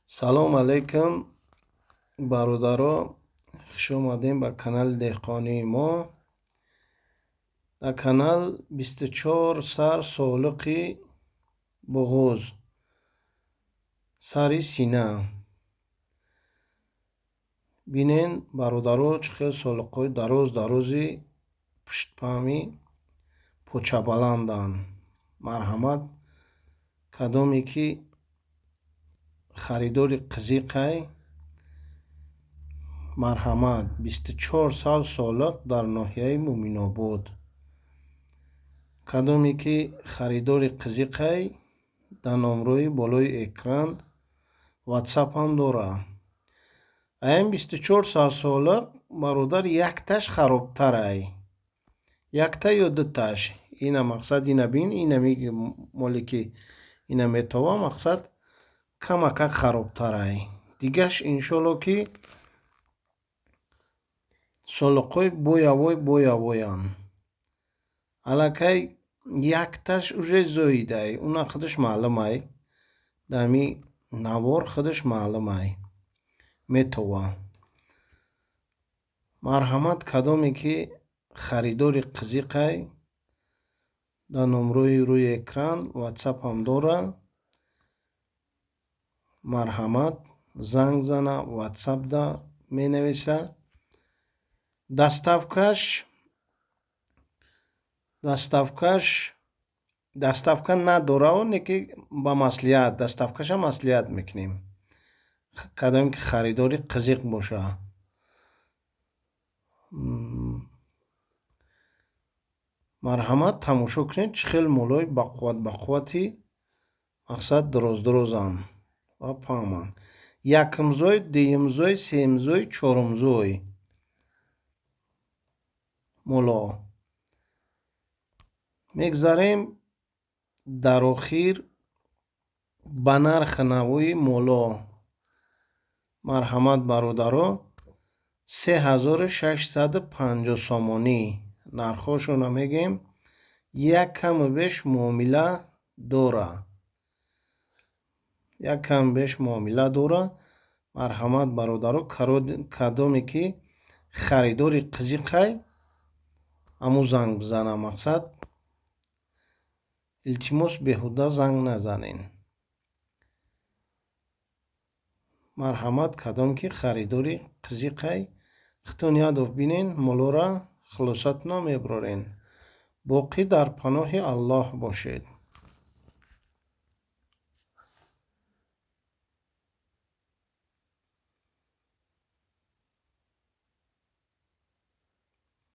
салом алейкум бародаро, хуш омадем ба канали деҳқонии мо. Дар канал 24 сар солиқи буғуз, сари сина. бинен бародаро чӣ хел солиқҳои дарози пуштпами почабаланданд. марҳамат, кадоме ки харидори қизиқай. марҳамат, 24 сал солиқ дар ноҳияи Муминобод. кадоме ки харидори қизиқай, дар номрои болои экран ватсапам дора. ин 24 сал солиқ бародар якташ харобтарай. якта ё дуташ. ина мақсад ина бин, ина меги моле ки ина метова мақсад камакак харобтарай. дигаш иншолло ки солиқҳои боявоянд. аллакай якташ уже зоидай. уна худаш маълумай. дами навор худаш маълумай. метова. марҳамат, кадоме ки харидори қизиқай, дар номрои рӯи экран ватсапам дора. марҳамат, занг зана, ватсап да менависа. даставка надора, оне ки ба маслиҳат. даставкаша маслиҳат мекунем. кадоме ки харидори қизиқ боша. марҳамат, тамошо кунед чӣ хел молои бақуввати мақсад дурозанд ва паҳманд. якумзой, дуюмзой, сеюмзой, чорумзой моло. мегзарем дар охир ба нархи навои моло. марҳамат бародаро, 3650 сомонӣ. нархошона мегем. як каме беш муомила дора. марҳамат бародаро, кадоме ки харидори қизиқай, аму занг бизана. мақсад илтимос беҳуда занг назанен. марҳамат, кадоме ки харидори қизиқай, хитон ядов бинен, молора хулосат намебарен. боқӣ дар паноҳи Аллоҳ бошед.